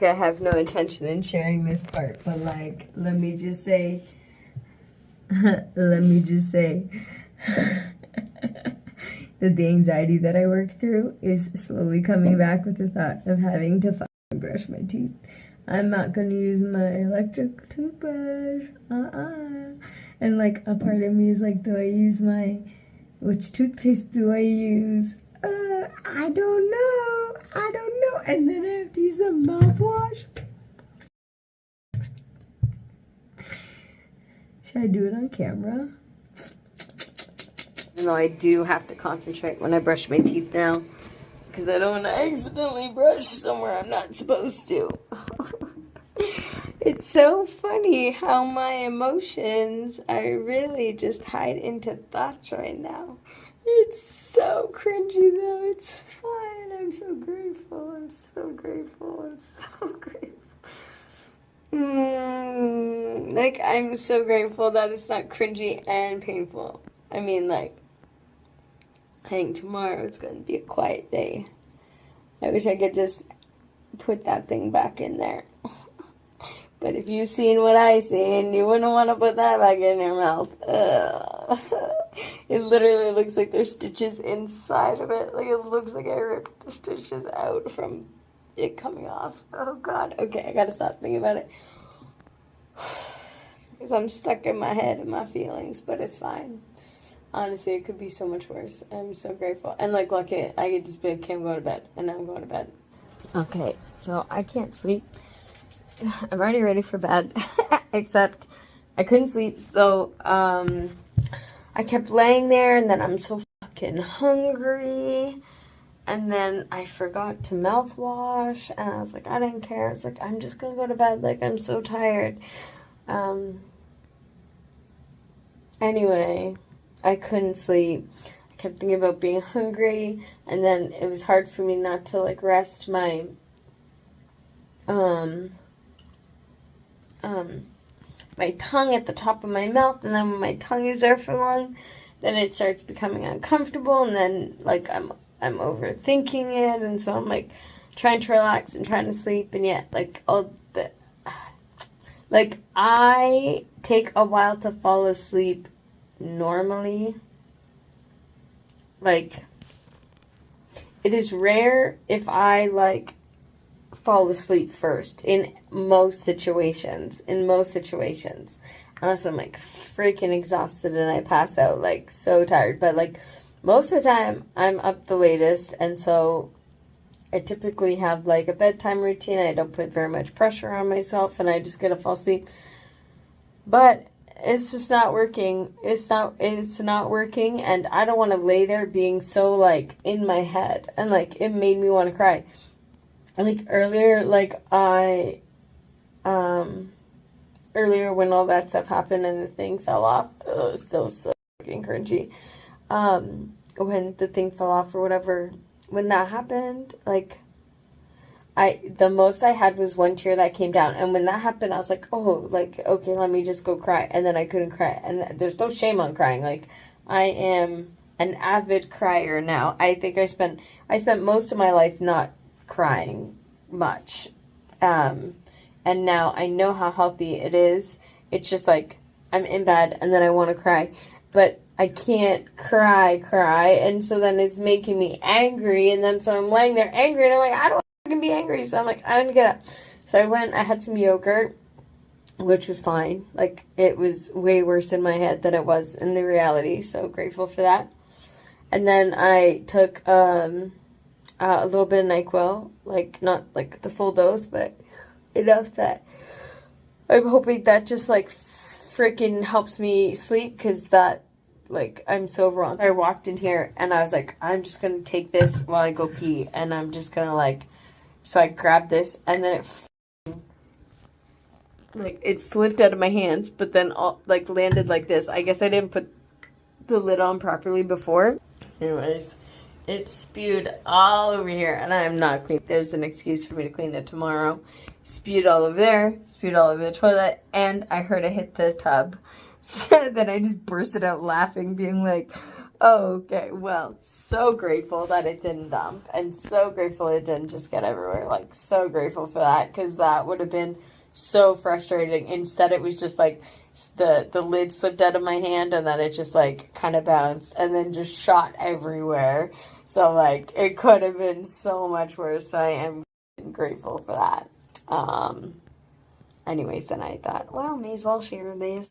I have no intention in sharing this part, but like, let me just say, that the anxiety that I worked through is slowly coming back with the thought of having to fucking brush my teeth. I'm not gonna use my electric toothbrush, and like, a part of me is like, which toothpaste do I use? I don't know, and then I have to use a mouthwash. Should I do it on camera? No, I do have to concentrate when I brush my teeth now, because I don't want to accidentally brush somewhere I'm not supposed to. It's so funny how my emotions are really just hide into thoughts right now. It's so cringy though. It's fine. I'm so grateful. I'm so grateful. I'm so grateful. Like, I'm so grateful that it's not cringy and painful. I mean, like, I think tomorrow is going to be a quiet day. I wish I could just put that thing back in there. But if you've seen what I seen, you wouldn't want to put that back in your mouth. It literally looks like there's stitches inside of it. Like, it looks like I ripped the stitches out from it coming off. Oh, God. Okay, I gotta stop thinking about it. Because I'm stuck in my head and my feelings, but it's fine. Honestly, it could be so much worse. I'm so grateful. And, like, lucky, I could just be like, okay, I'm going to bed. And now I'm going to bed. Okay, so I can't sleep. I'm already ready for bed. Except I couldn't sleep. So, I kept laying there. And then I'm so fucking hungry. And then I forgot to mouthwash. And I was like, I didn't care. I was like, I'm just going to go to bed. Like, I'm so tired. Anyway, I couldn't sleep. I kept thinking about being hungry, and then it was hard for me not to, like, rest my, my tongue at the top of my mouth, and then when my tongue is there for long, then it starts becoming uncomfortable, and then, like, I'm overthinking it, and so I'm, like, trying to relax and trying to sleep, and yet, like, like, I take a while to fall asleep normally. Like, it is rare if I, like, fall asleep first in most situations. Unless I'm, like, freaking exhausted and I pass out, like, so tired. But, like, most of the time, I'm up the latest, and so I typically have, like, a bedtime routine. I don't put very much pressure on myself, and I just get to fall asleep. But it's just not working. It's not working, and I don't want to lay there being so, like, in my head. And, like, it made me want to cry. Like, earlier, like, earlier when all that stuff happened and the thing fell off, it was still so fucking cringy. When the thing fell off or whatever, when that happened, like, the most I had was one tear that came down. And when that happened, I was like, oh, like, okay, let me just go cry. And then I couldn't cry. And there's no shame on crying. Like, I am an avid crier now. I think I spent most of my life not crying much. And now I know how healthy it is. It's just like, I'm in bed and then I want to cry. But I can't cry. And so then it's making me angry. And then so I'm laying there angry. And I'm like, I don't can be angry. So I'm like, I'm gonna get up. So I had some yogurt, which was fine. Like, it was way worse in my head than it was in the reality. So grateful for that. And then I took a little bit of NyQuil, like, not like the full dose, but enough that I'm hoping that just, like, freaking helps me sleep, because that, like, I'm so overwhelmed. I walked in here and I was like, I'm just gonna take this while I go pee, and I'm just gonna, like, so I grabbed this, and then it slipped out of my hands, but then like landed like this. I guess I didn't put the lid on properly before. Anyways, it spewed all over here, and I am not clean. There's an excuse for me to clean it tomorrow. Spewed all over there, spewed all over the toilet, and I heard it hit the tub. So then I just bursted out laughing, being like, Okay, well, so grateful that it didn't dump, and so grateful it didn't just get everywhere. Like, so grateful for that, because that would have been so frustrating. Instead, it was just like the lid slipped out of my hand, and then it just like kind of bounced, and then just shot everywhere. So like, it could have been so much worse. So I am grateful for that. Anyways, then I thought, well, may as well share this.